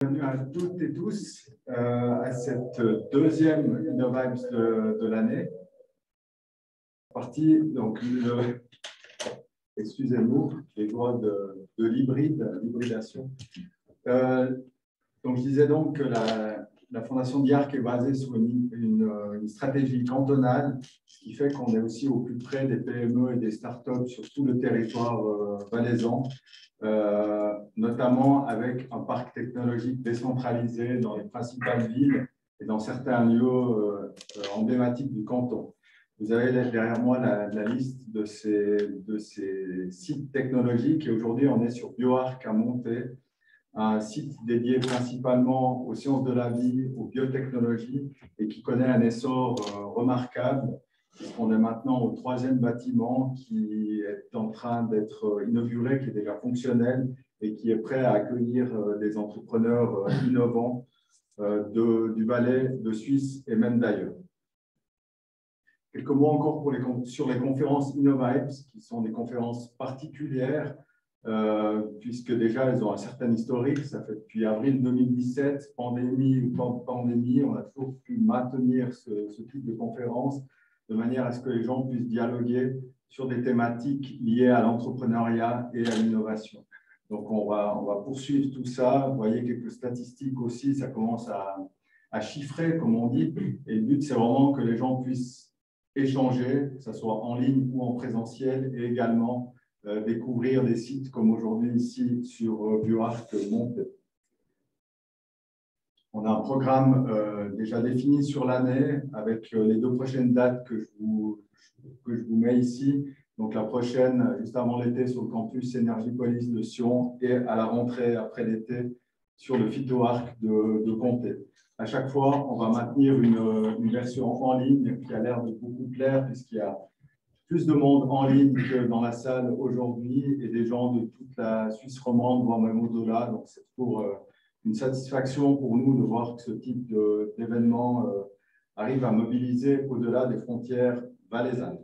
Bienvenue à toutes et tous à cette deuxième InnoVibes de l'année. Partie, donc, excusez-nous, les droits de l'hybridation. Donc, je disais donc que la fondation d'IARC est basée sur une stratégie cantonale, ce qui fait qu'on est aussi au plus près des PME et des startups sur tout le territoire valaisan, notamment avec un parc technologique décentralisé dans les principales villes et dans certains lieux emblématiques du canton. Vous avez derrière moi la liste de ces sites technologiques et aujourd'hui on est sur BioArc à Monté, un site dédié principalement aux sciences de la vie, aux biotechnologies et qui connaît un essor remarquable. On est maintenant au 3e bâtiment qui est en train d'être inauguré, qui est déjà fonctionnel et qui est prêt à accueillir des entrepreneurs innovants du Valais, de Suisse et même d'ailleurs. Quelques mots encore sur les conférences InnoVibes, qui sont des conférences particulières, puisque déjà elles ont un certain historique. Ça fait depuis avril 2017, pandémie ou pas pandémie, on a toujours pu maintenir ce type de conférences de manière à ce que les gens puissent dialoguer sur des thématiques liées à l'entrepreneuriat et à l'innovation. Donc on va poursuivre tout ça. Vous voyez quelques statistiques aussi, ça commence à chiffrer, comme on dit. Et le but, c'est vraiment que les gens puissent échanger, que ce soit en ligne ou en présentiel, et également découvrir des sites comme aujourd'hui ici sur BioArc Monté. On a un programme déjà défini sur l'année avec les 2 prochaines dates que je vous mets ici. Donc la prochaine, juste avant l'été, sur le campus Énergie-Police de Sion et à la rentrée après l'été sur le PhytoArc de Comté. À chaque fois, on va maintenir une version en ligne qui a l'air de beaucoup plaire puisqu'il y a plus de monde en ligne que dans la salle aujourd'hui et des gens de toute la Suisse romande, voire même au-delà. Donc, c'est pour une satisfaction pour nous de voir que ce type d'événement arrive à mobiliser au-delà des frontières valaisannes.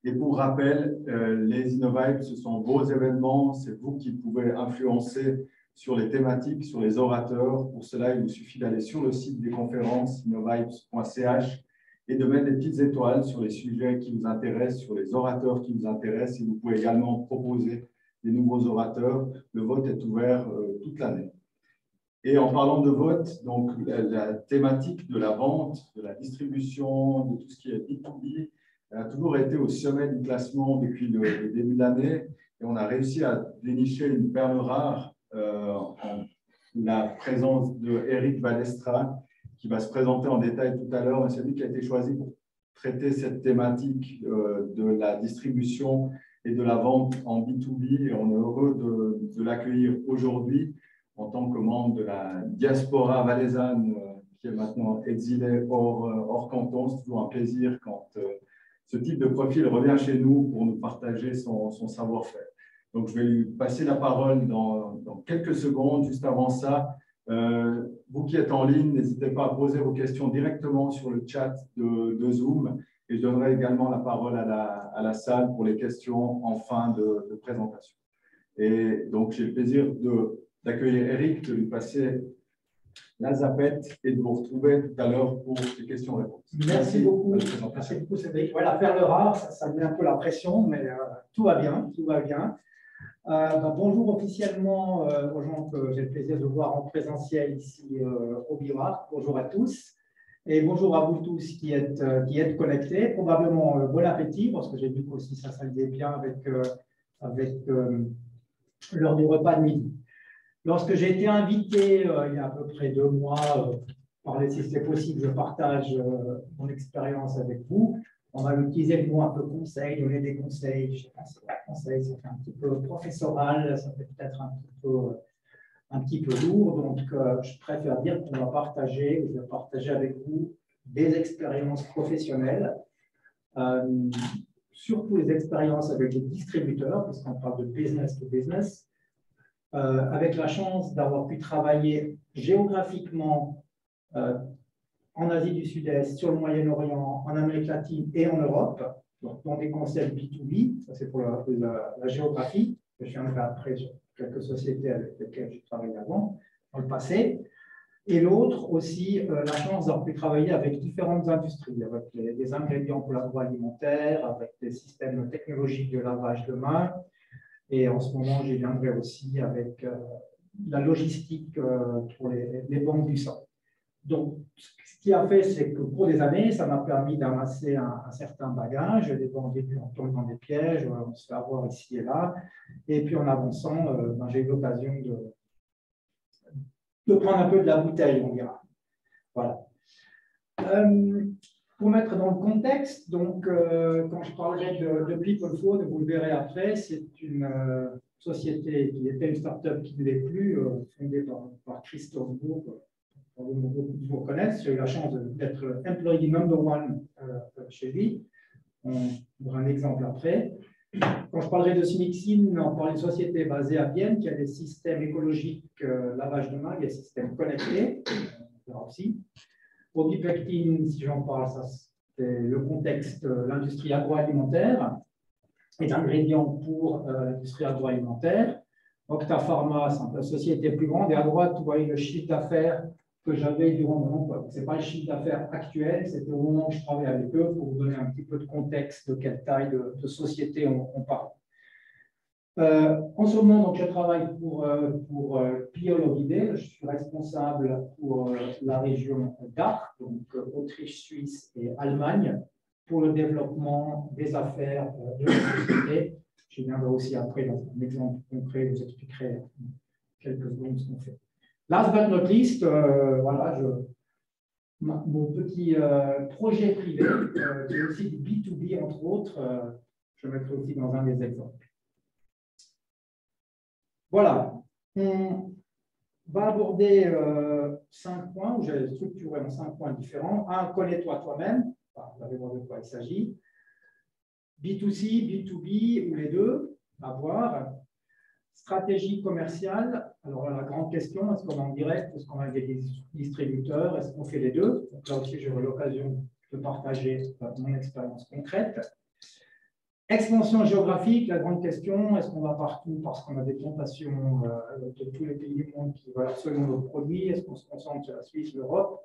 Et pour rappel, les InnoVibes, ce sont vos événements, c'est vous qui pouvez influencer sur les thématiques, sur les orateurs. Pour cela, il vous suffit d'aller sur le site des conférences innovibes.ch et de mettre des petites étoiles sur les sujets qui vous intéressent, sur les orateurs qui vous intéressent. Et vous pouvez également proposer des nouveaux orateurs. Le vote est ouvert toute l'année. Et en parlant de vote, donc la thématique de la vente, de la distribution, de tout ce qui est B2B, a toujours été au sommet du classement depuis le début de l'année. Et on a réussi à dénicher une perle rare en la présence de Eric Balestra, qui va se présenter en détail tout à l'heure. C'est lui qui a été choisi pour traiter cette thématique de la distribution et de la vente en B2B. Et on est heureux de l'accueillir aujourd'hui en tant que membre de la diaspora valaisanne qui est maintenant exilée hors canton. C'est toujours un plaisir quand ce type de profil revient chez nous pour nous partager son savoir-faire. Donc, je vais lui passer la parole dans quelques secondes. Juste avant ça, vous qui êtes en ligne, n'hésitez pas à poser vos questions directement sur le chat de Zoom. Et je donnerai également la parole à la salle pour les questions en fin de présentation. Et donc, j'ai le plaisir d'accueillir Eric, de lui passer la zapette et de vous retrouver tout à l'heure pour les questions-réponses. Merci beaucoup. Merci beaucoup, Cédric. Voilà, faire le rare, ça met un peu la pression, mais tout va bien, tout va bien. Bonjour officiellement aux gens que j'ai le plaisir de voir en présentiel ici au BioArc. Bonjour à tous. Et bonjour à vous tous qui êtes connectés. Probablement bon appétit, parce que j'ai vu qu'aussi ça s'alliait bien avec l'heure du repas de midi. Lorsque j'ai été invité il y a à peu près 2 mois, parler si c'est possible, je partage mon expérience avec vous. On va utiliser le mot un peu conseil, donner des conseils. Je ne sais pas si conseil, ça fait un petit peu professoral, ça fait peut-être un petit peu lourd. Donc, je préfère dire qu'on va partager, je vais partager avec vous des expériences professionnelles, surtout les expériences avec les distributeurs, puisqu'on parle de business to business. Avec la chance d'avoir pu travailler géographiquement en Asie du Sud-Est, sur le Moyen-Orient, en Amérique latine et en Europe, donc dans des concepts B2B, ça c'est pour la géographie, je viendrai après sur quelques sociétés avec lesquelles j'ai travaillé avant. dans le passé. Et l'autre aussi, la chance d'avoir pu travailler avec différentes industries, avec les ingrédients pour l'agroalimentaire, avec des systèmes technologiques de lavage de main. Et en ce moment, j'y viendrai aussi avec la logistique pour les banques du sang. Donc, ce qui a fait, c'est que pour des années, ça m'a permis d'amasser un certain bagage. Au début, on tombe dans des pièges, on se fait avoir ici et là. Et puis, en avançant, j'ai eu l'occasion de prendre un peu de la bouteille, on dira. Voilà. Pour mettre dans le contexte, donc, quand je parlerai de PeopleFlow, vous le verrez après, c'est une société qui était une start-up qui ne l'est plus, fondée par Christophe Bourg. Beaucoup vous connaissent. J'ai eu la chance d'être employee number one chez lui. On aura un exemple après. Quand je parlerai de Smixin, on parle d'une société basée à Vienne qui a des systèmes écologiques lavage de main, des systèmes connectés. On verra aussi. Obipectin, si j'en parle, ça c'est le contexte, l'industrie agroalimentaire, les ingrédients pour l'industrie agroalimentaire. Octa Pharma, c'est une société plus grande. Et à droite, vous voyez le chiffre d'affaires que j'avais durant mon emploi. Ce n'est pas le chiffre d'affaires actuel, c'était au moment où je travaillais avec eux pour vous donner un petit peu de contexte de quelle taille de société on parle. En ce moment, donc, je travaille pour Piologide. Je suis responsable pour la région DACH, donc Autriche, Suisse et Allemagne, pour le développement des affaires de la société. Je viendrai aussi après dans un exemple concret, je vous expliquerai quelques secondes ce qu'on fait. Last but not least, voilà, mon petit projet privé, qui est aussi du B2B, entre autres, je mettrai aussi dans un des exemples. Voilà, on va aborder 5 points, où j'ai structuré en 5 points différents. Un, connais-toi toi-même, vous allez voir de quoi il s'agit. B2C, B2B, ou les deux, à voir. Stratégie commerciale, alors là, la grande question, est-ce qu'on est en direct, est-ce qu'on a des distributeurs, est-ce qu'on fait les deux? Donc là aussi, j'aurai l'occasion de partager mon expérience concrète. Expansion géographique, la grande question, est-ce qu'on va partout parce qu'on a des plantations de tous les pays du monde qui veulent absolument nos produits? Est-ce qu'on se concentre sur la Suisse, l'Europe?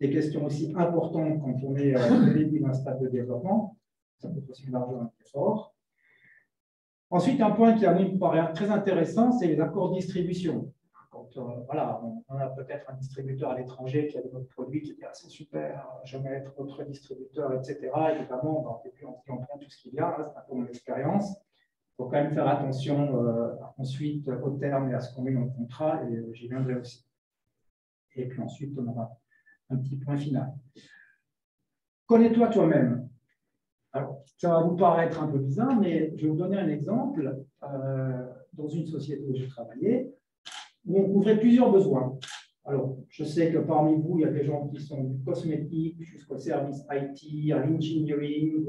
Des questions aussi importantes quand on est au début d'un stade de développement. Ça peut être aussi l'argent un peu fort. Ensuite, un point qui me paraît très intéressant, c'est les accords de distribution. Quand voilà, on a peut-être un distributeur à l'étranger qui a notre produit qui dit ah, c'est super, je vais être votre distributeur, etc. Évidemment, et puis on prend tout ce qu'il y a, c'est un peu mon expérience. Il faut quand même faire attention ensuite au terme et à ce qu'on met dans le contrat, et j'y viendrai aussi. Et puis ensuite, on aura un petit point final. Connais-toi toi-même. Alors, ça va vous paraître un peu bizarre, mais je vais vous donner un exemple dans une société où j'ai travaillé, où on couvrait plusieurs besoins. Alors, je sais que parmi vous, il y a des gens qui sont du cosmétique jusqu'au service IT, à l'engineering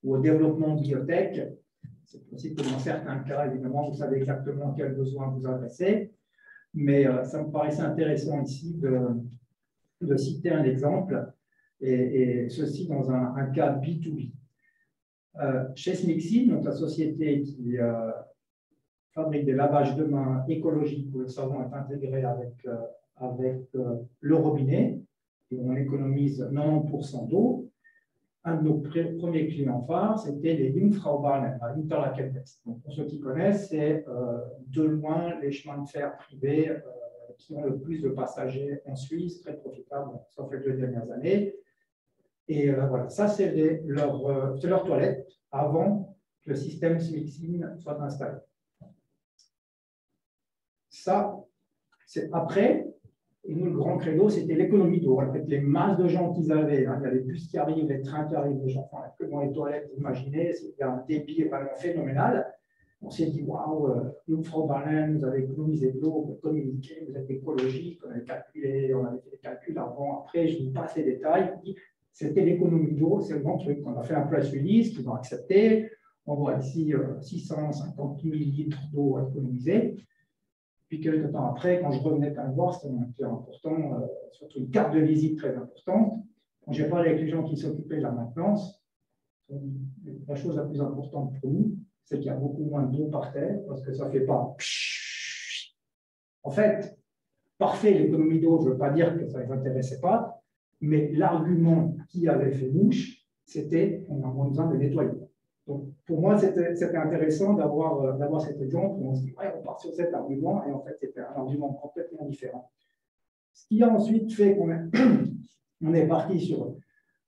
ou au développement de biotech. C'est possible que dans certains cas, évidemment, vous savez exactement quels besoins vous adressez, mais ça me paraissait intéressant ici de citer un exemple, et ceci dans un cas B2B. Chez Smixin, donc la société qui fabrique des lavages de mains écologiques où le savon est intégré avec le robinet et on économise 90% d'eau, un de nos premiers clients phares, c'était les Jungfraubahnen à Interlaken West. Donc, pour ceux qui connaissent, c'est de loin les chemins de fer privés qui ont le plus de passagers en Suisse, très profitables, sauf les 2 dernières années. Et voilà, ça, c'est leur toilette avant que le système Smixin soit installé. Ça, c'est après. Et nous, le grand credo, c'était l'économie d'eau. En fait, les masses de gens qu'ils avaient, hein, il y a les bus qui arrivent, les trains qui arrivent, les gens, enfin, que dans les toilettes, vous imaginez, il y a un débit vraiment phénoménal. On s'est dit, waouh, Frau Barlen, vous avez économisé de l'eau, vous communiquez, vous êtes écologique, on avait calculé, on avait fait des calculs avant, après, je vous passe les détails. C'était l'économie d'eau, c'est le bon truc. On a fait un press release qu'ils ont accepté. On voit ici 650 000 litres d'eau économisée. Puis quelques temps après, quand je revenais à le voir, c'était un acteur important, surtout une carte de visite très importante. Quand j'ai parlé avec les gens qui s'occupaient de la maintenance, la chose la plus importante pour nous, c'est qu'il y a beaucoup moins d'eau par terre parce que ça ne fait pas. En fait, parfait, l'économie d'eau, je ne veux pas dire que ça ne les intéressait pas, mais l'argument qui avait fait mouche, c'était on a besoin de nettoyer. Donc, pour moi, c'était intéressant d'avoir cet exemple où on se dit, ouais, on part sur cet argument, et en fait, c'était un argument complètement différent. Ce qui a ensuite fait qu'on est parti sur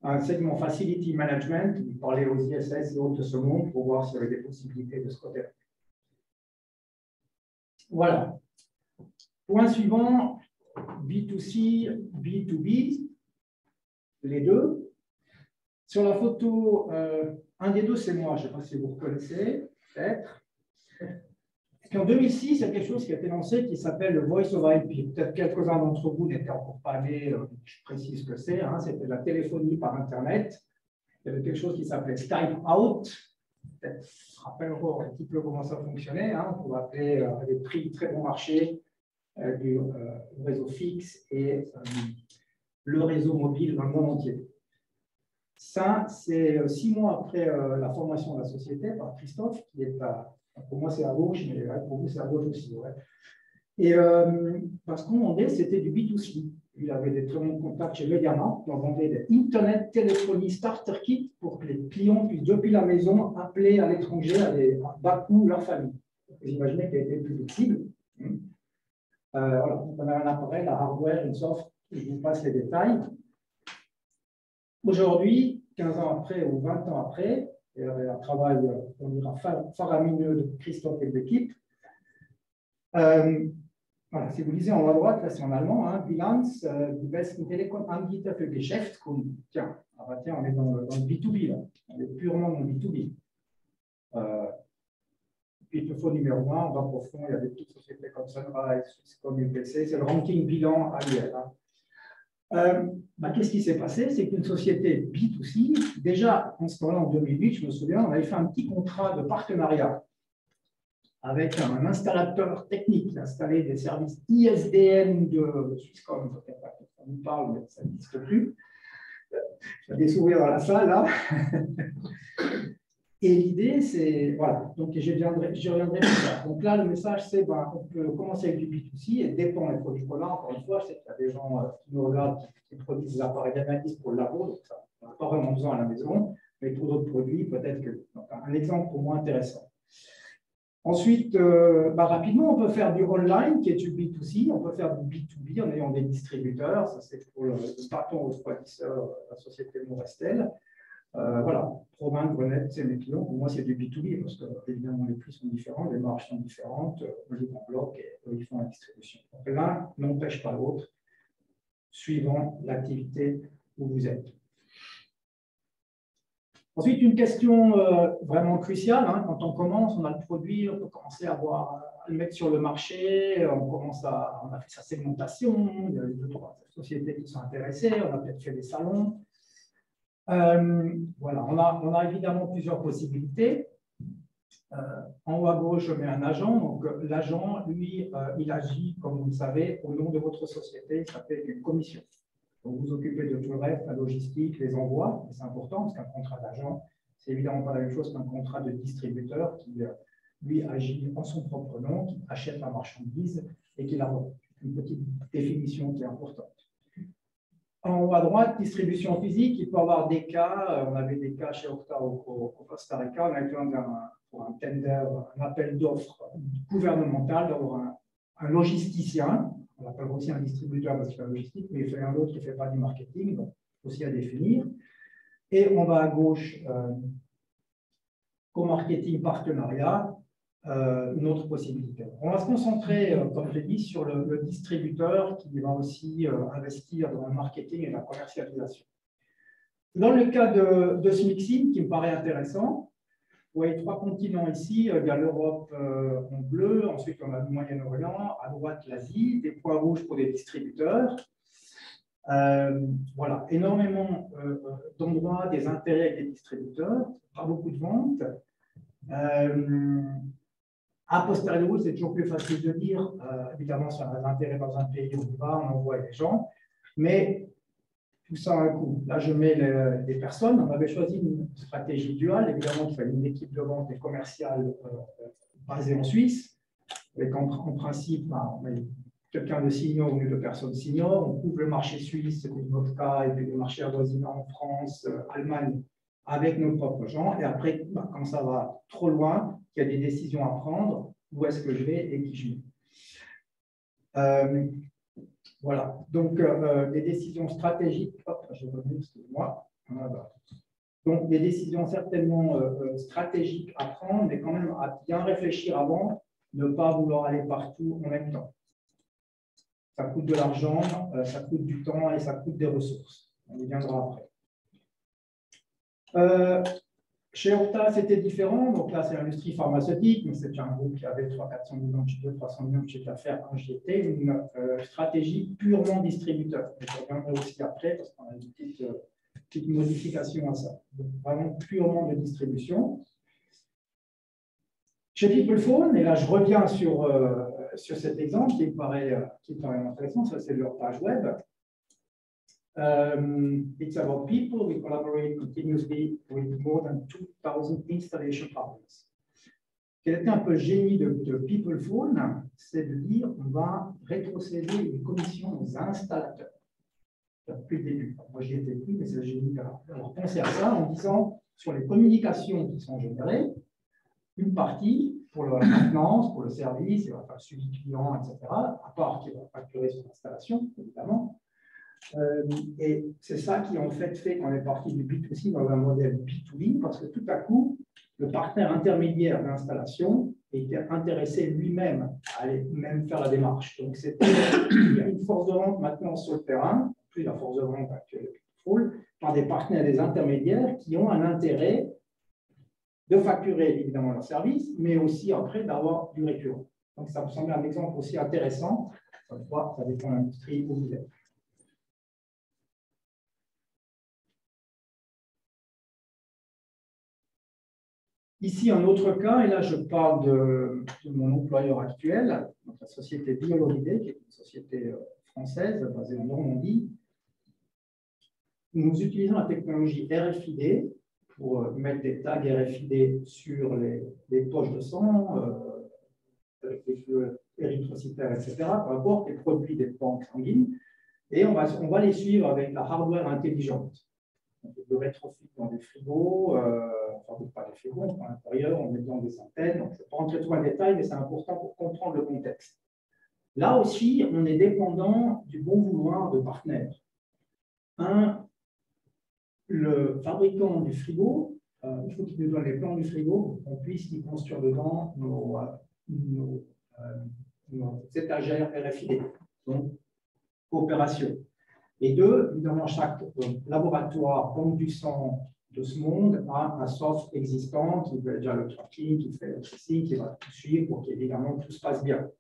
un segment Facility Management, on parlait aux ISS et autres de ce monde pour voir s'il y avait des possibilités de ce côté-là. Voilà. Point suivant, B2C, B2B, les deux. Sur la photo, un des deux, c'est moi, je ne sais pas si vous reconnaissez, peut-être. En 2006, il y a quelque chose qui a été lancé qui s'appelle le Voice over IP. Peut-être quelques-uns d'entre vous n'étaient encore pas nés, je précise ce que c'est, hein, c'était la téléphonie par Internet. Il y avait quelque chose qui s'appelait Skype Out. Peut-être se rappelleront un petit peu comment ça fonctionnait. Hein, on pouvait appeler à des prix très bon marché du réseau fixe et le réseau mobile dans le monde entier. Ça, c'est 6 mois après la formation de la société par Christophe, qui est pour moi c'est à gauche, mais pour vous c'est à gauche aussi. Ouais. Et parce qu'on vendait, c'était du B2C. Il avait des très bons contacts chez Mediamarkt. On vendait des Internet Téléphonie Starter Kit pour que les clients puissent, depuis la maison, appeler à l'étranger à bas coût leur famille. Vous imaginez qu'elle était plus flexible. Voilà. On a un appareil, la hardware, une software, je vous passe les détails. Aujourd'hui, 15 ans après ou 20 ans après, et avec un travail, on dira, faramineux de Christophe et de l'équipe, voilà, si vous lisez en haut à droite, là c'est en allemand, hein, Bilanz, die besten Telekom-Anbieter für Geschäftskunden. Tiens, on est dans le B2B, là. On est purement dans le B2B. Puis il faut numéro 1, dans profond, il y a des petites sociétés comme Sunrise, comme UPC, c'est le ranking bilan annuel. Hein. Qu'est-ce qui s'est passé? C'est qu'une société B2C, déjà en ce moment, en 2008, je me souviens, on avait fait un petit contrat de partenariat avec un installateur technique qui installait des services ISDN de Swisscom. Ça nous parle, mais ça n'existe plus. Il y a des sourires dans la salle, là. Et l'idée, c'est, voilà, donc j'y reviendrai plus tard. Donc là, le message, c'est on peut commencer avec du B2C et dépend des produits qu'on a. Encore une fois, je sais qu'il y a des gens qui nous regardent qui produisent des appareils d'analyse pour le labo, donc ça, on n'a pas vraiment besoin à la maison, mais pour d'autres produits, peut-être que. Donc, un exemple pour moi intéressant. Ensuite, rapidement, on peut faire du online, qui est du B2C, on peut faire du B2B en ayant des distributeurs, ça c'est pour le bâton au fournisseur, la société Morestel. Voilà, Provin, Grenette, c'est mes clients. Pour moi, c'est du B2B parce que, évidemment, les prix sont différents, les marges sont différentes. Je les en bloc et eux, ils font la distribution. Donc l'un n'empêche pas l'autre, suivant l'activité où vous êtes. Ensuite, une question vraiment cruciale. Hein, quand on commence, on a le produit, on peut commencer à le mettre sur le marché, on a fait sa segmentation, il y a 2-3 sociétés qui sont intéressées, on a peut-être fait des salons. Voilà, on a évidemment plusieurs possibilités. En haut à gauche, je mets un agent. Donc, l'agent, lui, il agit, comme vous le savez, au nom de votre société. Ça fait une commission. Donc, vous vous occupez de tout le reste, la logistique, les envois. C'est important parce qu'un contrat d'agent, c'est évidemment pas la même chose qu'un contrat de distributeur qui, lui, agit en son propre nom, qui achète la marchandise et qui la vend. Une petite définition qui est importante. En haut à droite, distribution physique, il peut y avoir des cas, on avait des cas chez Octa au Costa Rica, on a eu pour un tender, un appel d'offres gouvernemental d'avoir un logisticien, on l'appelle aussi un distributeur parce qu'il fait la logistique, mais il fait un autre qui ne fait pas du marketing, donc aussi à définir. Et on va à gauche, co-marketing partenariat, une autre possibilité. On va se concentrer, comme je l'ai dit, sur le distributeur qui va aussi investir dans le marketing et la commercialisation. Dans le cas de Smixim, qui me paraît intéressant, vous voyez 3 continents ici, il y a l'Europe en bleu, ensuite on a le Moyen-Orient, à droite l'Asie, des points rouges pour les distributeurs. Voilà, énormément d'endroits, des intérêts avec les distributeurs, pas beaucoup de ventes. A posteriori, c'est toujours plus facile de dire, évidemment, si on a l'intérêt dans un pays, on va, on envoie les gens, mais tout ça a un coût. Là, je mets les personnes. On avait choisi une stratégie duale. Évidemment, il fallait une équipe de vente et commerciale basée en Suisse. Et en principe, on met quelqu'un de senior ou de personnes seniors. On couvre le marché suisse, c'est notre cas, et puis le marché avoisinant en France, Allemagne, avec nos propres gens. Et après, quand ça va trop loin, qu'il y a des décisions à prendre, où est-ce que je vais et qui je vais. Voilà. Donc, des décisions stratégiques. Hop, je reviens, excusez-moi. Voilà. Donc, des décisions certainement stratégiques à prendre, mais quand même à bien réfléchir avant, ne pas vouloir aller partout en même temps. Ça coûte de l'argent, ça coûte du temps et ça coûte des ressources. On y viendra après. Chez Opta, c'était différent. Donc là, c'est l'industrie pharmaceutique, mais c'est un groupe qui avait 400 millions de chiffre, 300 millions de chiffre d'affaires quand j'y étais, une stratégie purement distributeur. Je reviendrai aussi après parce qu'on a une petite modification à ça. Donc, vraiment purement de distribution. Chez PeoplePhone, et là je reviens sur cet exemple qui me paraît intéressant, ça c'est leur page web. It's about people. We collaborate continuously with more than 2,000 installation partners. Quel était un peu le génie de PeoplePhone, c'est de dire on va rétrocéder les commissions aux installateurs. Depuis le début. Moi, j'y étais plus, mais c'est le génie d'avoir pensé à ça en disant sur les communications qui sont générées, une partie pour la maintenance, pour le service, il va faire le suivi client, etc., à part qu'il va facturer son installation, évidemment. Et c'est ça qui, en fait qu'on est parti du B2C dans un modèle B2B, parce que tout à coup, le partenaire intermédiaire d'installation était intéressé lui-même à aller même faire la démarche. Donc, il y a une force de vente maintenant sur le terrain, plus la force de vente actuelle par des partenaires, des intermédiaires qui ont un intérêt de facturer évidemment leur service, mais aussi après d'avoir du récurrent. Donc, ça me semble un exemple aussi intéressant. Ça dépend de l'industrie où vous êtes. Ici, un autre cas, et là, je parle de mon employeur actuel, donc la société Biologidé, qui est une société française basée en Normandie. Nous utilisons la technologie RFID pour mettre des tags RFID sur les poches de sang, avec les flux érythrocytaires, etc., peu importe, les produits des banques sanguines, et on va les suivre avec la hardware intelligente. Donc, le rétrofit dans des frigos, enfin, pas des frigos, on prend à l'intérieur, on met dans des antennes. Donc, je ne vais pas rentrer trop en détail, mais c'est important pour comprendre le contexte. Là aussi, on est dépendant du bon vouloir de partenaires. Le fabricant du frigo, il faut qu'il nous donne les plans du frigo pour qu'on puisse y construire dedans nos étagères RFID, donc coopération. Et deux, évidemment, chaque laboratoire, banque du sang de ce monde a un soft existant qui fait déjà le tracking, qui fait le tracing, qui va tout suivre pour qu'évidemment tout se passe bien.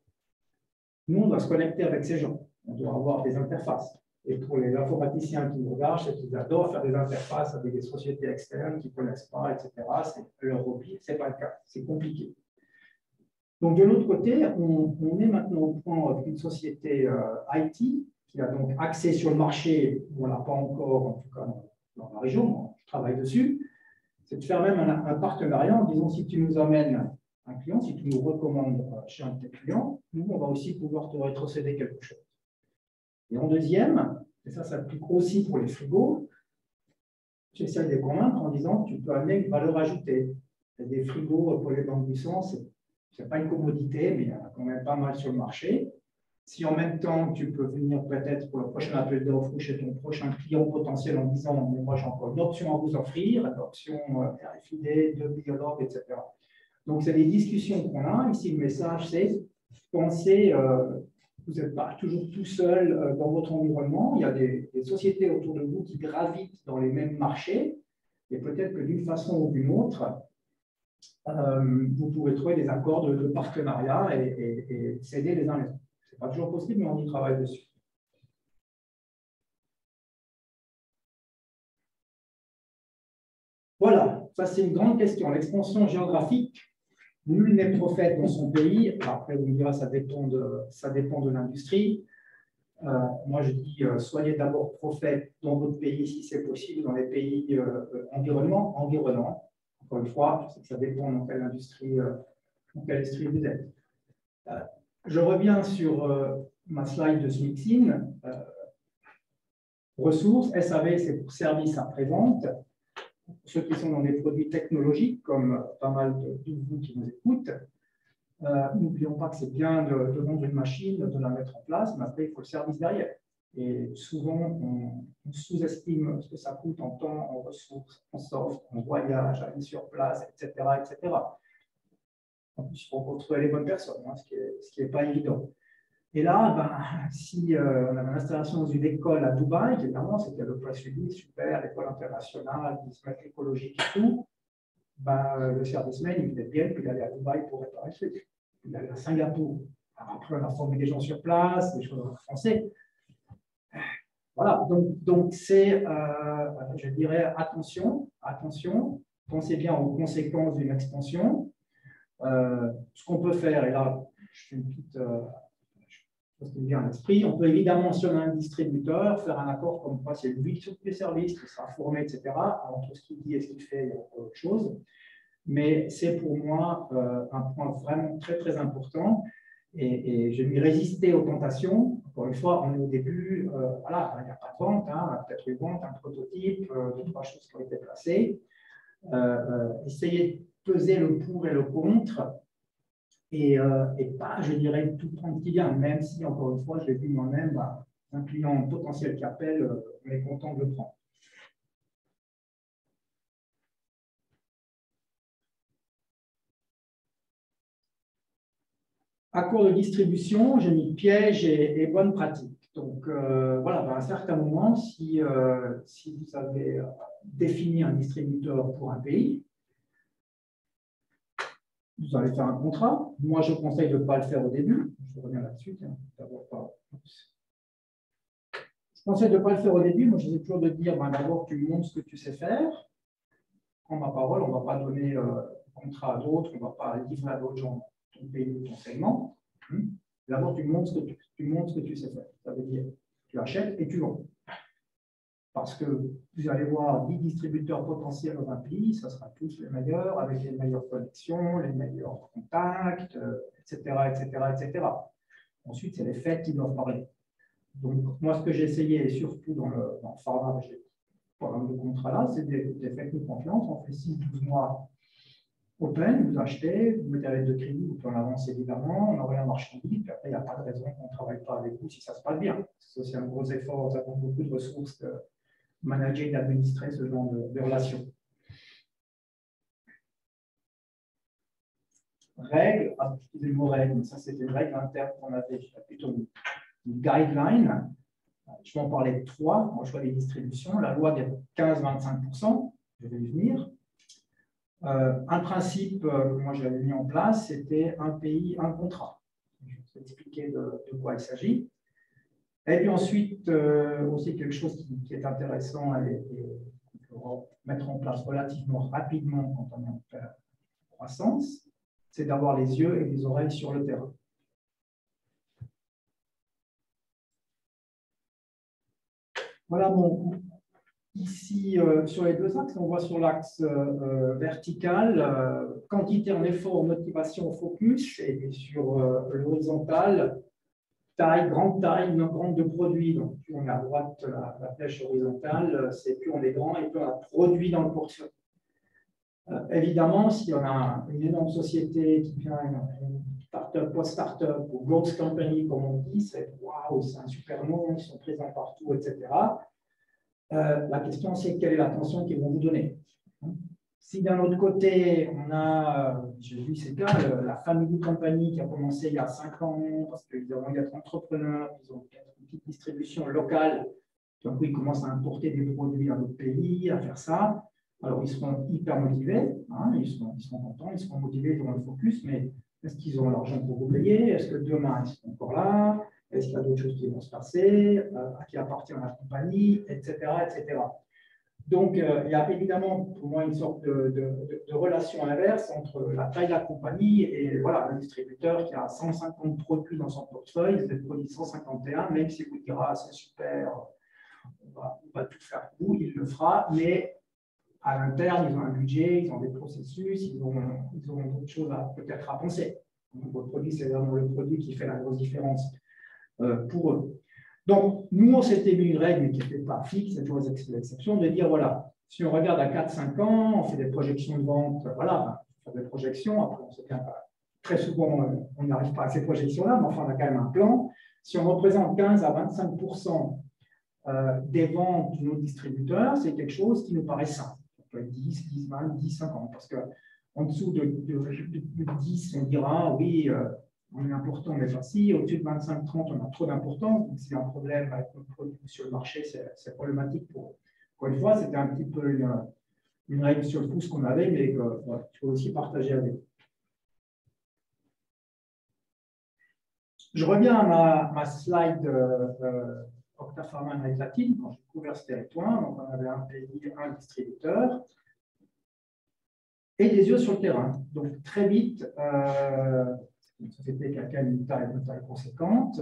Nous, on doit se connecter avec ces gens. On doit avoir des interfaces. Et pour les informaticiens qui nous regardent, c'est qu'ils adorent faire des interfaces avec des sociétés externes qui ne connaissent pas, etc. C'est leur hobby. Ce n'est pas le cas. C'est compliqué. Donc, de l'autre côté, on est maintenant au point d'une société IT qui a donc accès sur le marché, on ne l'a pas encore, en tout cas dans la région, je travaille dessus, c'est de faire même un partenariat en disant si tu nous amènes un client, si tu nous recommandes chez un de tes clients, nous, on va aussi pouvoir te rétrocéder quelque chose. Et en deuxième, et ça s'applique aussi pour les frigos, j'essaie de les convaincre en disant tu peux amener une valeur ajoutée. Il y a des frigos pour les banques du sang, ce n'est pas une commodité, mais il y en a quand même pas mal sur le marché. Si en même temps, tu peux venir peut-être pour le prochain appel d'offres ou chez ton prochain client potentiel en disant « moi j'ai encore une option à vous offrir, une option RFID, de biologue, etc. » Donc, c'est des discussions qu'on a. Ici, le message, c'est pensez, vous n'êtes pas toujours tout seul dans votre environnement. Il y a des sociétés autour de vous qui gravitent dans les mêmes marchés. Et peut-être que d'une façon ou d'une autre, vous pouvez trouver des accords de partenariat et s'aider les uns les autres. Ce n'est pas toujours possible, mais on y travaille dessus. Voilà, ça c'est une grande question. L'expansion géographique, nul n'est prophète dans son pays. Après, vous me direz, ça dépend de l'industrie. Moi, je dis, soyez d'abord prophète dans votre pays, si c'est possible, dans les pays environnants. Encore une fois, je sais que ça dépend dans quelle industrie vous êtes. Je reviens sur ma slide de Smixin. Ressources, SAV, c'est pour services après-vente. Pour ceux qui sont dans des produits technologiques, comme pas mal de vous qui nous écoutent, n'oublions pas que c'est bien de vendre une machine, de la mettre en place, mais après, il faut le service derrière. Et souvent, on sous-estime ce que ça coûte en temps, en ressources, en soft, en voyage, aller sur place, etc. etc. En plus, il faut retrouver les bonnes personnes, hein, ce qui n'est pas évident. Et là, ben, si on avait l'installation dans une école à Dubaï, évidemment, c'était le press release, super, l'école internationale, ils se mettent écologique et tout, ben, le serviceman, il venait bien, puis il allait à Dubaï pour réparer le truc. Il allait à Singapour. Alors après, on a formé des gens sur place, des choses en français. Voilà, donc c'est, je dirais, attention, pensez bien aux conséquences d'une expansion. Ce qu'on peut faire, et là, je fais une petite... bien l'esprit. On peut évidemment, si on a un distributeur, faire un accord comme quoi c'est lui qui s'occupe des services, qui sera formé, etc. Entre ce qu'il dit et ce qu'il fait, il y a autre chose. Mais c'est pour moi un point vraiment très, très important. Et je m'y résistais aux tentations. Encore une fois, on est au début, voilà, il n'y a pas de vente, hein, peut-être une vente, un prototype, deux, trois choses qui ont été placées. Essayer de peser le pour et le contre. Et pas, je dirais, tout prendre qui vient, même si, encore une fois, je l'ai vu moi-même, bah, un client potentiel qui appelle, on est content de le prendre. Accord de distribution, j'ai mis piège et bonne pratique. Donc, voilà, à un certain moment, si vous avez défini un distributeur pour un pays, vous allez faire un contrat. Moi, je conseille de ne pas le faire au début. Je reviens là-dessus. Je conseille de ne pas le faire au début. Moi, je dis toujours de dire, ben, d'abord, tu me montres ce que tu sais faire. Prends ma parole, on ne va pas donner contrat à d'autres, on ne va pas livrer à d'autres gens ton pays ou ton segment. D'abord, tu montres ce que tu sais faire. Ça veut dire, tu achètes et tu vends. Parce que vous allez voir 10 distributeurs potentiels dans un pays, ça sera tous les meilleurs, avec les meilleures connexions, les meilleurs contacts, etc., etc., etc. Ensuite, c'est les faits qui doivent parler. Donc, moi, ce que j'ai essayé, et surtout dans le pharma, j'ai pas mal de contrats là, c'est des faites-nous confiance. On fait 6-12 mois open, vous achetez, vous mettez la lettre de crédit, vous pouvez en avancer évidemment, on envoie un marchandise, puis après, il n'y a pas de raison qu'on ne travaille pas avec vous si ça se passe bien. C'est aussi un gros effort, ça demande beaucoup de ressources de manager et d'administrer ce genre de relations. Règles, je dis le mot règle, ça c'était une règle interne qu'on avait, plutôt une guideline. Je vais en parler de 3, moi je vois les distributions, la loi des 15-25%, je vais y venir. Un principe que moi j'avais mis en place, c'était un pays, un contrat. Je vais vous expliquer de quoi il s'agit. Et puis ensuite, aussi quelque chose qui est intéressant et qu'on peut mettre en place relativement rapidement quand on est en croissance, c'est d'avoir les yeux et les oreilles sur le terrain. Voilà ici, sur les deux axes, on voit sur l'axe vertical, quantité en effort, motivation, focus, et sur l'horizontal, taille, grande de produit. Donc, plus on est à droite, la flèche horizontale, c'est plus on est grand et plus on a de produits dans le portefeuille. Évidemment, si on a une énorme société qui vient, une start-up, post-start-up ou growth company, comme on dit, c'est waouh, c'est un super nom, ils sont présents partout, etc. La question, c'est quelle est l'attention qu'ils vont vous donner. Si d'un autre côté, on a, j'ai vu ces cas, la family company qui a commencé il y a 5 ans, parce qu'ils ont être entrepreneurs, ils ont une petite distribution locale, d'un coup, ils commencent à importer des produits dans d'autres pays, à faire ça. Alors, ils seront hyper motivés, hein, ils seront contents, ils seront motivés, ils auront le focus, mais est-ce qu'ils ont l'argent pour vous payer? Est-ce que demain, ils seront encore là? Est-ce qu'il y a d'autres choses qui vont se passer? À qui appartient la compagnie, etc., etc. Donc, il y a évidemment pour moi une sorte de relation inverse entre la taille de la compagnie et voilà, un distributeur qui a 150 produits dans son portefeuille, il produit 151, même s'il vous dira c'est super, on va tout faire pour vous, il le fera, mais à l'interne, ils ont un budget, ils ont des processus, ils ont d'autres choses peut-être à penser. Donc, votre produit, c'est vraiment le produit qui fait la grosse différence. pour eux. Donc, nous, on s'était mis une règle, mais qui n'était pas fixe, c'est toujours l'exception, de dire, voilà, si on regarde à 4-5 ans, on fait des projections de vente, voilà, on fait des projections, après, on se tient pas. Très souvent, on n'arrive pas à ces projections-là, mais enfin, on a quand même un plan. Si on représente 15 à 25% des ventes de nos distributeurs, c'est quelque chose qui nous paraît sain. Ça peut être 10, 10, 20, 10, 50, parce qu'en dessous de 10, on dira, oui, on est important, mais pas si. Au-dessus de 25, 30, on a trop d'importance. Donc, s'il y a un problème avec notre produit sur le marché, c'est problématique pour eux. Encore une fois, c'était un petit peu une règle sur le pouce qu'on avait, mais qu'il faut aussi partager avec eux. Je reviens à ma slide Octa Pharma Amérique latine, quand j'ai couvert ce territoire. Donc, on avait un pays, un distributeur, et des yeux sur le terrain. Donc, très vite, une société qui a une taille conséquente,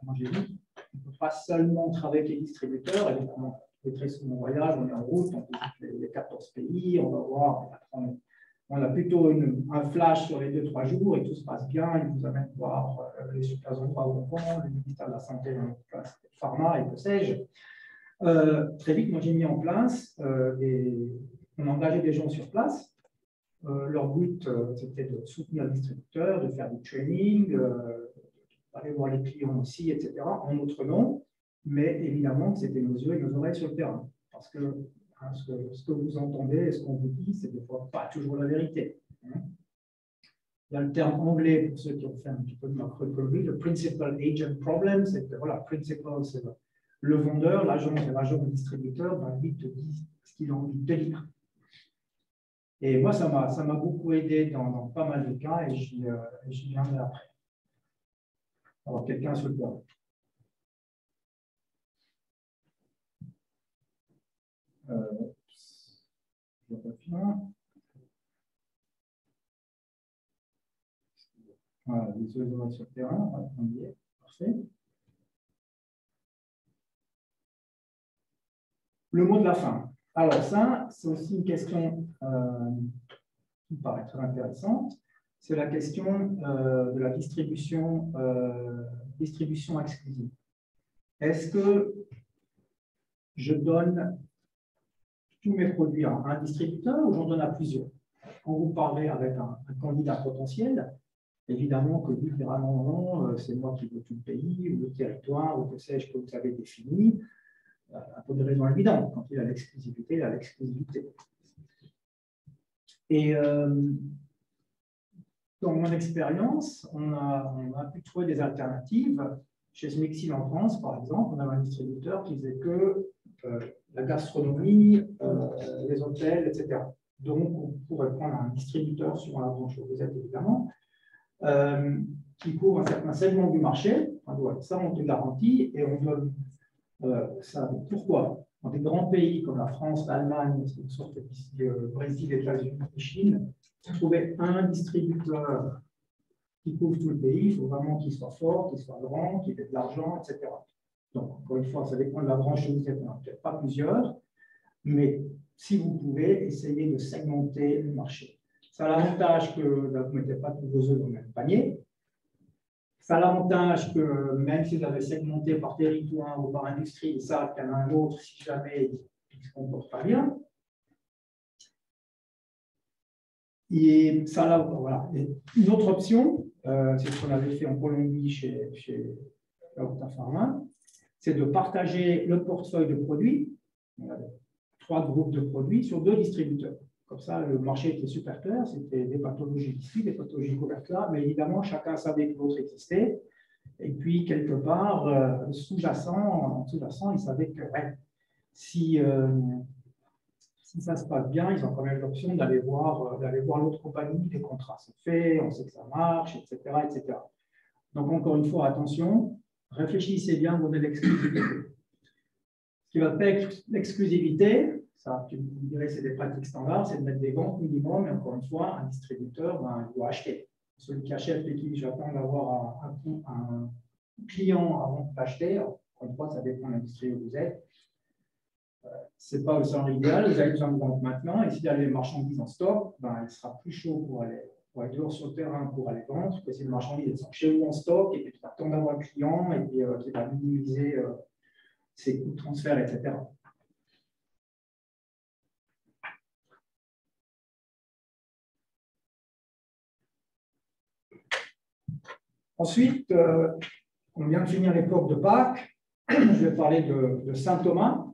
moi j'ai dit, on ne peut pas seulement travailler avec les distributeurs, évidemment, très souvent en voyage, on est en route, on visite les 14 pays, on va voir, on a plutôt un flash sur les 2-3 jours et tout se passe bien, ils nous amènent voir les super endroits où on vend, le ministère de la Santé, le pharma et que sais-je. Très vite, moi j'ai mis en place, on a engagé des gens sur place. Leur but, c'était de soutenir le distributeur, de faire du training, d'aller voir les clients aussi, etc., en notre nom, mais évidemment que c'était nos yeux et nos oreilles sur le terrain. Parce que ce que vous entendez et ce qu'on vous dit, c'est des fois pas toujours la vérité. Il y a le terme anglais, pour ceux qui ont fait un petit peu de macroéconomie, le principal agent problem, c'est que voilà, principal, c'est le vendeur, l'agent, c'est l'agent du distributeur, ben, lui te dit ce qu'il a envie de te dire. Et moi, ça m'a beaucoup aidé dans pas mal de cas et j'y viendrai après. Alors, quelqu'un sur le terrain. Je ne vois pas bien. Voilà, les oiseaux sur le terrain, on y est, parfait. Le mot de la fin. Alors ça, c'est aussi une question qui me paraît très intéressante. C'est la question de la distribution exclusive. Est-ce que je donne tous mes produits à un distributeur ou j'en donne à plusieurs? Quand vous parlez avec un candidat potentiel, évidemment que lui dira non, c'est moi qui veux tout le pays ou le territoire ou que sais-je que vous avez défini. Pour des raisons évidentes. Quand il a l'exclusivité, il a l'exclusivité. Et dans mon expérience, on a pu trouver des alternatives. Chez Smixil en France, par exemple, on avait un distributeur qui faisait que la gastronomie, les hôtels, etc. Donc, on pourrait prendre un distributeur sur la branche où vous êtes, évidemment, qui couvre un certain segment du marché. Ça, on te garantit et on donne ça. Pourquoi? Dans des grands pays comme la France, l'Allemagne, une sorte de Brésil, États-Unis et Chine, trouver un distributeur qui couvre tout le pays, il faut vraiment qu'il soit fort, qu'il soit grand, qu'il ait de l'argent, etc. Donc, encore une fois, ça dépend de la branche où vous êtes, peut-être pas plusieurs, mais si vous pouvez, essayez de segmenter le marché. Ça a l'avantage que vous ne mettez pas tous vos œufs dans le même panier. Ça a l'avantage que même si vous avez segmenté par territoire ou par industrie, ils savent qu'il y en a un autre si jamais il ne se comporte pas bien. Et ça, là, voilà. Et une autre option, c'est ce qu'on avait fait en Colombie chez Octa Pharma, c'est de partager le portefeuille de produits, 3 groupes de produits, sur 2 distributeurs. Comme ça, le marché était super clair, c'était des pathologies ici, des pathologies couvertes là, mais évidemment, chacun savait que l'autre existait. Et puis, quelque part, sous-jacent, il savait que ouais, si ça se passe bien, ils ont quand même l'option d'aller voir l'autre compagnie, les contrats sont faits, on sait que ça marche, etc., etc. Donc, encore une fois, attention, réfléchissez bien, vous avez l'exclusivité. Ce qui va faire l'exclusivité, ça, vous direz, c'est des pratiques standards, c'est de mettre des ventes minimum, et encore une fois, un distributeur, il doit acheter. Celui qui achète et qui j'attends d'avoir un client avant d'acheter, encore une fois, ça dépend de l'industrie où vous êtes. Ce n'est pas le idéal, vous avez besoin de vendre maintenant, et s'il y a les marchandises en stock, il sera plus chaud pour aller pour être dehors sur le terrain pour aller vendre, que c'est une marchandise chez vous en stock, et puis tu attends d'avoir le client, et puis qui va minimiser ses coûts de transfert, etc. Ensuite, on vient de finir l'époque de Pâques. Je vais parler de Saint Thomas.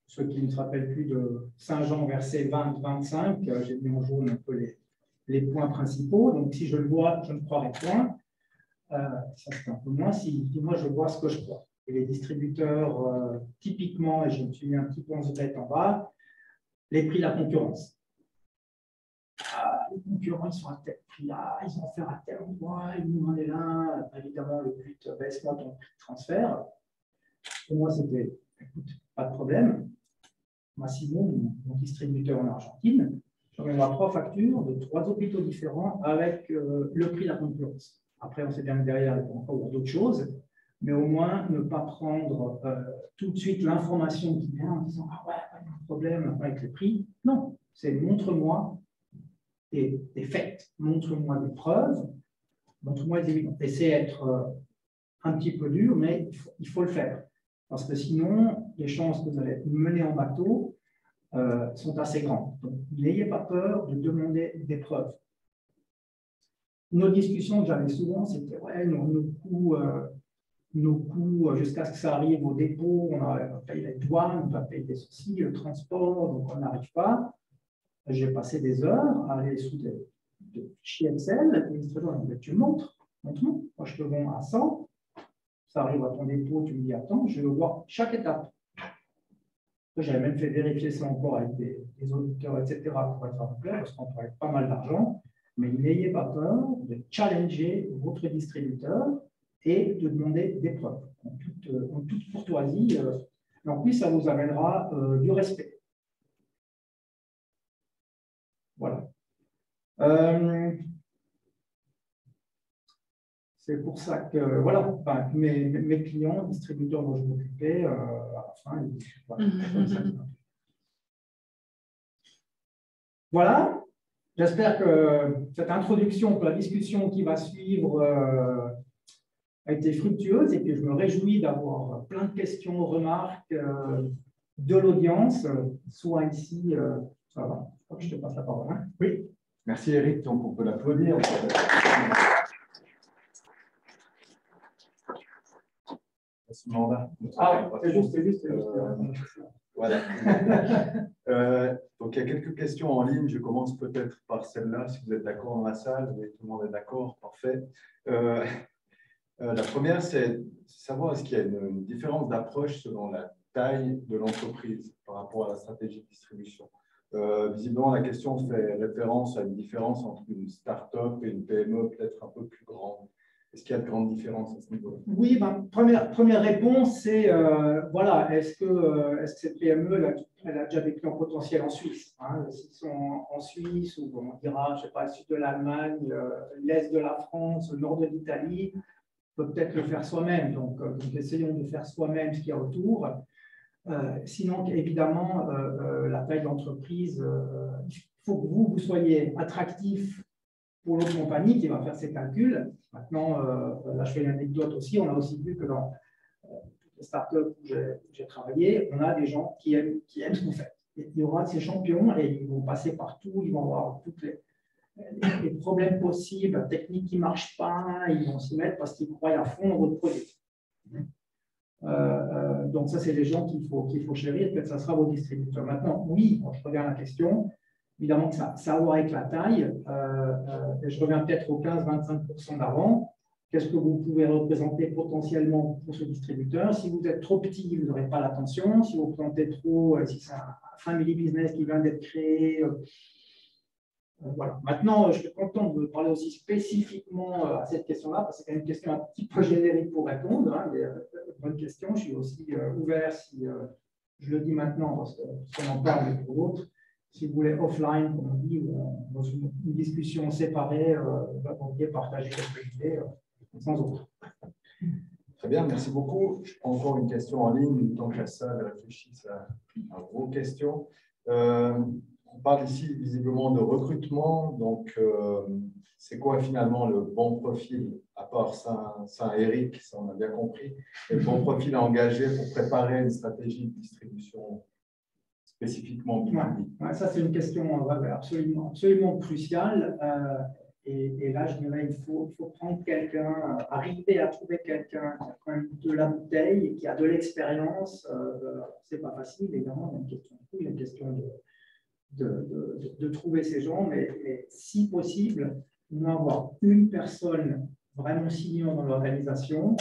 Ceux qui ne se rappellent plus de Saint Jean, verset 20-25, j'ai mis en jaune un peu les points principaux. Donc, si je le vois, je ne croirai point. Ça, c'est un peu moins. Si moi, je vois ce que je crois. Et les distributeurs, typiquement, et je me suis mis un petit peu en bas, les prix de la concurrence. Les concurrents, ils sont à tel prix là, ils vont faire à tel endroit, ils nous vendent là. Évidemment, le but, baisse-moi ton prix de transfert. Pour moi, c'était, écoute, pas de problème. Massimo, mon distributeur en Argentine, j'enverrai 3 factures de 3 hôpitaux différents avec le prix de la concurrence. Après, on sait bien que derrière, il peut encore avoir d'autres choses, mais au moins ne pas prendre tout de suite l'information qui vient en disant ah ouais, il y a un problème avec les prix. Non, c'est montre-moi des faits, montre-moi des preuves, montre-moi des évidences. Et c'est être un petit peu dur, mais il faut le faire. Parce que sinon, les chances que vous allez être mené en bateau sont assez grandes. Donc, n'ayez pas peur de demander des preuves. Une autre discussion que j'avais souvent, c'était ouais, nos coûts jusqu'à ce que ça arrive au dépôt, on va payer les douanes, on va payer des soucis, le transport, donc on n'arrive pas. J'ai passé des heures à aller sous des fichiers Excel, l'administrateur me dit tu montres, montre-moi, moi je te vends à 100. Ça arrive à ton dépôt, tu me dis attends, je veux voir chaque étape. J'avais même fait vérifier ça encore avec des auditeurs, etc., pour être un peu clair, parce qu'on parlait pas mal d'argent. Mais n'ayez pas peur de challenger votre distributeur et de demander des preuves. En toute courtoisie. Et en plus, ça vous amènera du respect. Voilà. C'est pour ça que, voilà, enfin, mes clients, distributeurs dont je m'occupais, à la fin, ils disent, voilà. J'espère que cette introduction pour la discussion qui va suivre a été fructueuse et que je me réjouis d'avoir plein de questions, remarques de l'audience, soit ici, ça va. Je te passe la parole. Hein. Oui. Merci Eric, donc on peut l'applaudir. Ah, c'est juste. Voilà. Donc, il y a quelques questions en ligne. Je commence peut-être par celle-là, si vous êtes d'accord dans la salle. Oui, tout le monde est d'accord, parfait. La première, c'est savoir est-ce qu'il y a une différence d'approche selon la taille de l'entreprise par rapport à la stratégie de distribution. Visiblement, la question fait référence à une différence entre une start-up et une PME peut-être un peu plus grande. Est-ce qu'il y a de grandes différences à ce niveau-là? Oui, ben, première réponse, c'est voilà, est-ce que cette PME elle a déjà des clients potentiels en Suisse hein, s'ils sont en Suisse ou on dira, je ne sais pas, le sud de l'Allemagne, l'est de la France, le nord de l'Italie, on peut peut-être le faire soi-même. Donc, essayons de faire soi-même ce qu'il y a autour. Sinon, évidemment, la taille de l'entreprise, il faut que vous soyez attractif pour l'autre compagnie qui va faire ses calculs. Maintenant, là, je fais une anecdote aussi. On a aussi vu que dans les startups où j'ai travaillé, on a des gens qui aiment ce qu'on fait. Il y aura ces champions et ils vont passer partout, ils vont avoir tous les problèmes possibles, techniques qui ne marchent pas, ils vont s'y mettre parce qu'ils croient à fond dans votre produit. Donc, ça, c'est les gens qu'il faut chérir. Peut-être que ça sera vos distributeurs. Maintenant, oui, je reviens à la question. Évidemment que ça a à voir avec la taille. Et je reviens peut-être aux 15-25% d'avant. Qu'est-ce que vous pouvez représenter potentiellement pour ce distributeur? Si vous êtes trop petit, vous n'aurez pas l'attention. Si vous présentez trop, si c'est un family business qui vient d'être créé, voilà. Maintenant, je suis content de parler aussi spécifiquement à cette question-là, parce que c'est une question un petit peu générique pour répondre. Hein, mais, bonne question. Je suis aussi ouvert, si je le dis maintenant, parce qu'on en parle pour d'autres. Si vous voulez offline, comme on dit, ou dans une discussion séparée, vous pouvez partager quelques idées sans autre. Très bien, merci beaucoup. Je prends encore une question en ligne, tant que la salle réfléchisse à vos questions. On parle ici visiblement de recrutement. Donc, c'est quoi finalement le bon profil, à part Saint-Éric, ça on a bien compris, et le bon profil à engager pour préparer une stratégie de distribution spécifiquement B2B? Ouais, ça, c'est une question absolument, absolument cruciale. Et là, je dirais il faut prendre quelqu'un, arriver à trouver quelqu'un qui a quand même de la bouteille et qui a de l'expérience. Ce n'est pas facile, évidemment, il y a une question de coût, il y a une question de trouver ces gens, mais si possible, nous avoir une personne vraiment senior dans l'organisation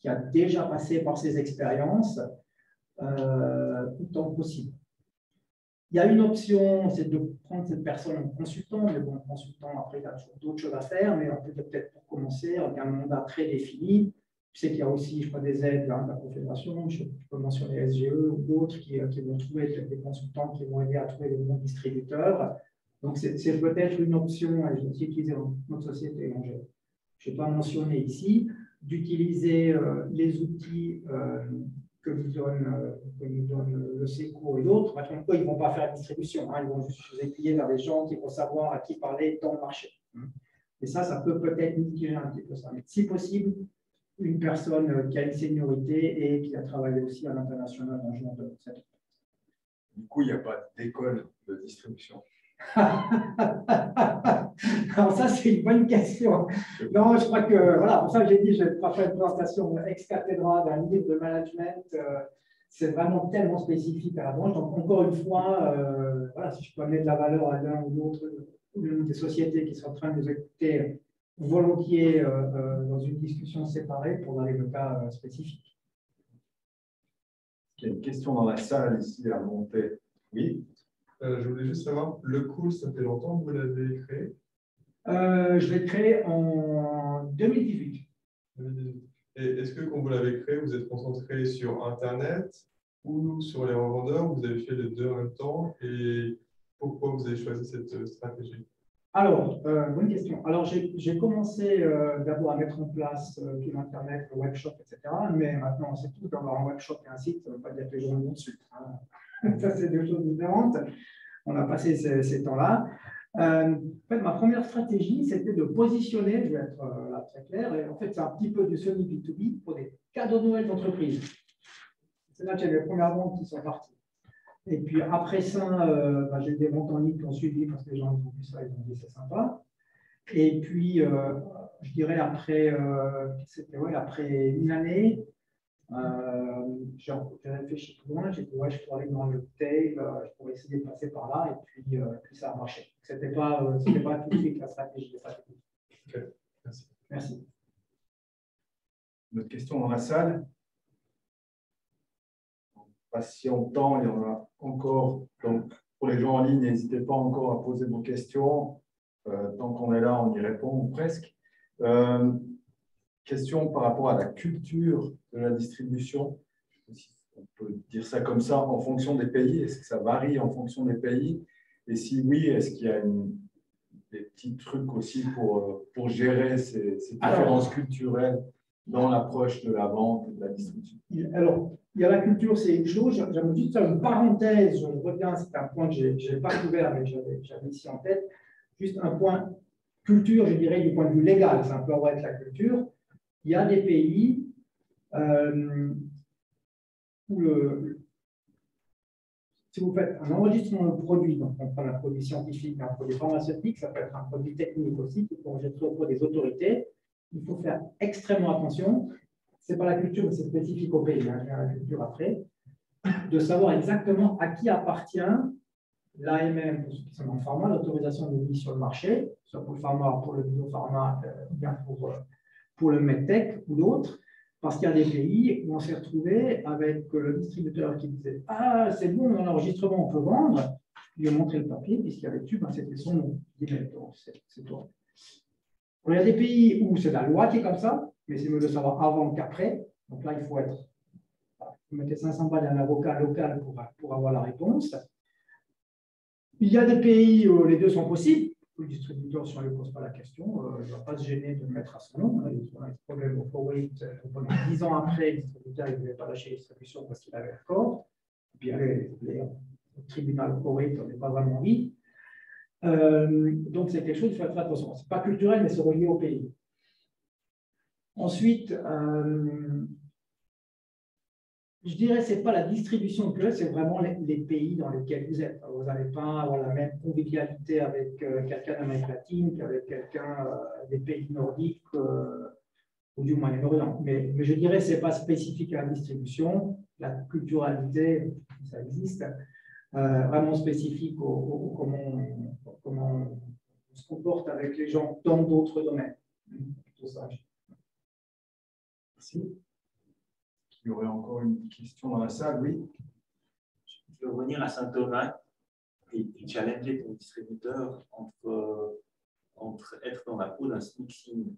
qui a déjà passé par ces expériences, autant que possible. Il y a une option, c'est de prendre cette personne en consultant, mais bon, consultant, après, il y a toujours d'autres choses à faire, mais on peut peut-être pour commencer avec un mandat très défini. Je sais qu'il y a aussi, je crois, des aides de la Confédération, je peux mentionner SGE ou d'autres qui vont trouver des consultants qui vont aider à trouver les bons distributeurs. Donc, c'est peut-être une option, et je vais aussi utiliser dans notre société, je n'ai pas mentionné ici, d'utiliser les outils que nous donne le SECO et d'autres. Maintenant, eux, ils ne vont pas faire la distribution, ils vont juste vous aiguiller vers des gens qui vont savoir à qui parler dans le marché. Et ça peut peut-être mitiger un petit peu ça. Mais si possible, une personne qui a une seniorité et qui a travaillé aussi à l'international dans le genre de cette. Du coup, il n'y a pas d'école de distribution. Alors ça, c'est une bonne question. Non, je crois que, voilà, pour ça que j'ai dit, je vais pas faire une présentation ex-cathédrale d'un livre de management. C'est vraiment tellement spécifique à la branche. Donc, encore une fois, voilà, si je peux amener de la valeur à l'un ou l'autre, ou l'une des sociétés qui sont en train de nous écouter volontiers dans une discussion séparée pour dans les cas spécifiques. Il y a une question dans la salle ici à monter. Oui. Je voulais juste savoir, le cool, ça fait longtemps que vous l'avez créé? Je l'ai créé en 2018. Et est-ce que quand vous l'avez créé, vous êtes concentré sur Internet ou sur les revendeurs? Vous avez fait les deux en même temps? Et pourquoi vous avez choisi cette stratégie? Alors, bonne question. Alors, j'ai commencé d'abord à mettre en place tout l'Internet, le webshop, etc. Mais maintenant, on sait tous d'avoir un webshop et un site, ça ne veut pas dire que les gens vont dessus. Ça, c'est deux choses différentes. On a passé ces temps-là. En fait, ma première stratégie, c'était de positionner, je vais être là très clair, et en fait, c'est un petit peu du Sony B2B pour des cadeaux de Noël d'entreprise. C'est là que j'ai les premières ventes qui sont parties. Et puis après ça, j'ai des ventes en ligne qui ont suivi parce que les gens ont vu ça, ils ont dit c'est sympa. Et puis, je dirais après une année, j'ai réfléchi plus loin, j'ai dit ouais, je pourrais aller dans le tail, je pourrais essayer de passer par là, et puis ça a marché. Ce n'était pas tout de suite la stratégie. Okay. Merci. Merci. Une autre question dans la salle? Patientant, il y en a encore. Donc, pour les gens en ligne, n'hésitez pas encore à poser vos questions. Tant qu'on est là, on y répond, ou presque. Question par rapport à la culture de la distribution. On peut dire ça comme ça, en fonction des pays. Est-ce que ça varie en fonction des pays? Et si oui, est-ce qu'il y a des petits trucs aussi pour gérer ces différences culturelles dans l'approche de la vente et de la distribution? Alors, il y a la culture, c'est une chose. J'aimerais juste faire une parenthèse. Je reviens, c'est un point que je n'ai pas couvert, mais j'avais ici en tête. Juste un point culture, je dirais, du point de vue légal. Ça peut avoir être la culture. Il y a des pays où si vous faites un enregistrement de produit, donc on prend un produit scientifique, un produit pharmaceutique, ça peut être un produit technique aussi, qui peut enregistrer auprès des autorités. Il faut faire extrêmement attention. Ce n'est pas la culture, mais c'est spécifique au pays. Il y a la culture après. De savoir exactement à qui appartient l'AMM, pour ceux qui sont dans le pharma, l'autorisation de mise sur le marché, soit pour le pharma, pour le biopharma, ou bien pour le medtech ou d'autres. Parce qu'il y a des pays où on s'est retrouvé avec le distributeur qui disait « Ah, c'est bon, dans l'enregistrement, on peut vendre ». Il lui a montré le papier, puisqu'il y avait dessus, c'était son nom. Il dit « c'est toi ». Il y a des pays où c'est la loi qui est comme ça, mais c'est mieux de savoir avant qu'après. Donc là, il faut être… Vous mettez 500 balles à un avocat local pour avoir la réponse. Il y a des pays où les deux sont possibles. Le distributeur, si on ne lui pose pas la question, il ne va pas se gêner de le mettre à son nom. Il y a un problème au Koweït. Pendant 10 ans après, le distributeur ne voulait pas lâcher la distribution parce qu'il avait l'accord. Et puis, allez, au tribunal horrible, on n'est pas vraiment envie. Donc, c'est quelque chose qu'il faut faire attention. Ce n'est pas culturel, mais c'est relié au pays. Ensuite, je dirais que ce n'est pas la distribution de clubs, c'est vraiment les pays dans lesquels vous êtes. Vous n'allez pas avoir la même convivialité avec quelqu'un d'Amérique latine qu'avec quelqu'un des pays nordiques ou du Moyen-Orient. Mais je dirais que ce n'est pas spécifique à la distribution. La culturalité, ça existe, vraiment spécifique au comment on se comporte avec les gens dans d'autres domaines. Tout ça. Merci. Il y aurait encore une question dans la salle, oui. Je peux revenir à Saint-Thomas et challenger ton distributeur entre être dans la peau d'un Smixing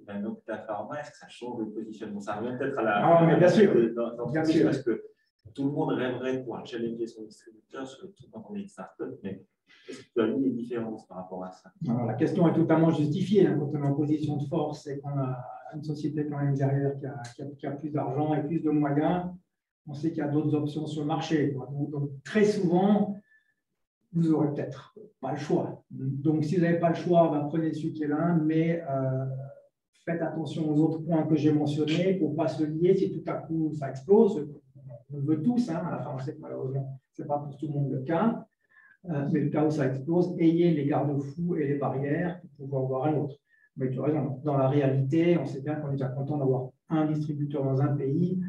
ou d'un Octa Pharma. Est-ce que ça change le positionnement? Ça revient peut-être à la. Ah, mais bien sûr. Bien sûr. Parce que tout le monde rêverait de pouvoir challenger son distributeur, surtout quand on est une start-up, mais est-ce que tu as vu des différences par rapport à ça? Alors, la question est totalement justifiée. Quand on est en position de force et qu'on a une société quand même derrière qui a plus d'argent et plus de moyens, on sait qu'il y a d'autres options sur le marché. Donc, très souvent, vous n'aurez peut-être pas le choix. Donc, si vous n'avez pas le choix, prenez celui qui est là, mais faites attention aux autres points que j'ai mentionnés pour ne pas se lier si tout à coup ça explose. On le veut tous, à la fin, on sait que malheureusement, ce n'est pas pour tout le monde le cas. Mais le cas où ça explose, ayez les garde-fous et les barrières pour pouvoir avoir un autre. Mais tu as raison, dans la réalité, on sait bien qu'on est déjà content d'avoir un distributeur dans un pays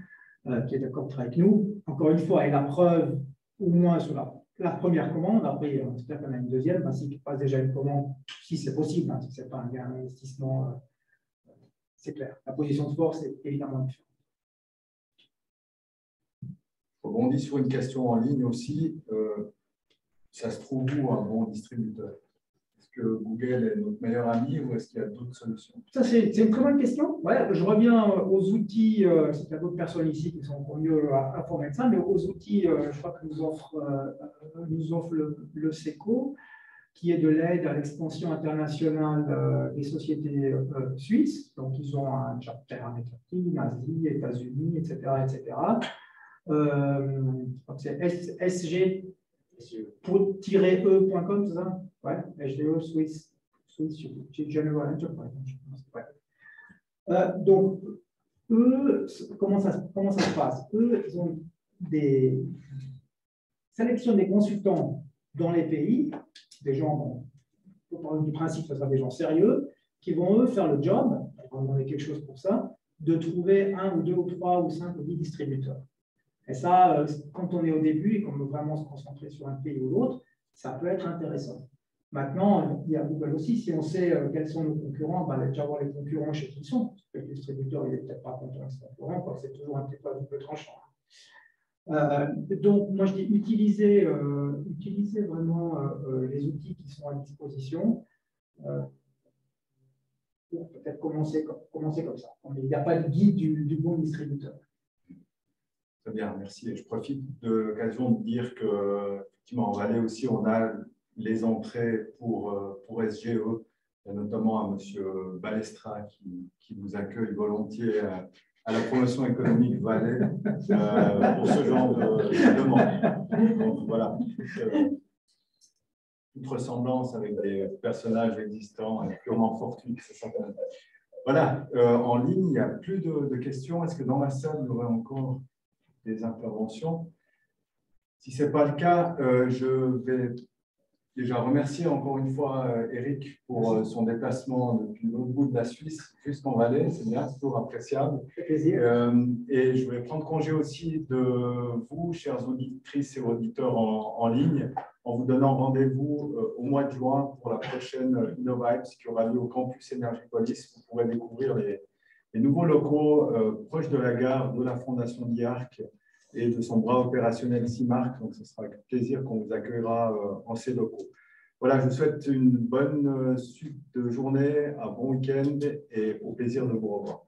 qui est d'accord de travailler avec nous. Encore une fois, et la preuve, au moins sur la première commande, après, on espère qu'on a une deuxième, s'il passe déjà une commande, si c'est possible, si ce n'est pas un gain d'investissement, c'est clair. La position de force est évidemment différente. Je rebondis sur une question en ligne aussi. Ça se trouve où un bon distributeur? Est-ce que Google est notre meilleur ami ou est-ce qu'il y a d'autres solutions? Ça, c'est une très bonne question. Ouais, je reviens aux outils, il y a d'autres personnes ici qui sont encore mieux informées de ça, mais aux outils, je crois que nous offre le SECO, qui est de l'aide à l'expansion internationale des sociétés suisses. Donc, ils ont un chapter Amérique latine, Asie, États-Unis, etc. Je crois que c'est SG. -e.com, c'est ça? Ouais, HDE, Swiss General Enterprise. Ouais. Donc, eux, comment ça se passe? Eux, ils ont sélectionnent des consultants dans les pays, des gens, pour parler du principe, ce sera des gens sérieux, qui vont, eux, faire le job, on va demander quelque chose pour ça, de trouver 1 ou 2 ou 3 ou 5 ou 10 distributeurs. Et ça, quand on est au début et qu'on veut vraiment se concentrer sur un pays ou l'autre, ça peut être intéressant. Maintenant, il y a Google aussi. Si on sait quels sont nos concurrents, il va déjà voir les concurrents chez qui ils sont. Parce que le distributeur, il n'est peut-être pas content de ses concurrents, c'est toujours un petit peu tranchant. Donc, moi, je dis utilisez vraiment les outils qui sont à disposition pour peut-être commencer comme ça. Il n'y a pas de guide du bon distributeur. Très bien, merci. Et je profite de l'occasion de dire qu'effectivement, en Valais aussi, on a les entrées pour SGE, et notamment à M. Balestra qui vous accueille volontiers à la promotion économique Valais pour ce genre de demande. Donc voilà, toute ressemblance avec des personnages existants est purement fortuite. Voilà, en ligne, il n'y a plus de questions. Est-ce que dans la salle, il y aurait encore des interventions? Si ce n'est pas le cas, je vais déjà remercier encore une fois Eric pour son déplacement depuis l'autre bout de la Suisse jusqu'en Valais. C'est bien, c'est toujours appréciable. Plaisir. Et je vais prendre congé aussi de vous, chères auditrices et auditeurs en ligne, en vous donnant rendez-vous au mois de juin pour la prochaine InnoVibes qui aura lieu au campus Énergie-Polis. Vous pourrez découvrir les nouveaux locaux proches de la gare de la Fondation d'IARC et de son bras opérationnel CIMARC. Donc, ce sera avec plaisir qu'on vous accueillera en ces locaux. Voilà, je vous souhaite une bonne suite de journée, un bon week-end et au plaisir de vous revoir.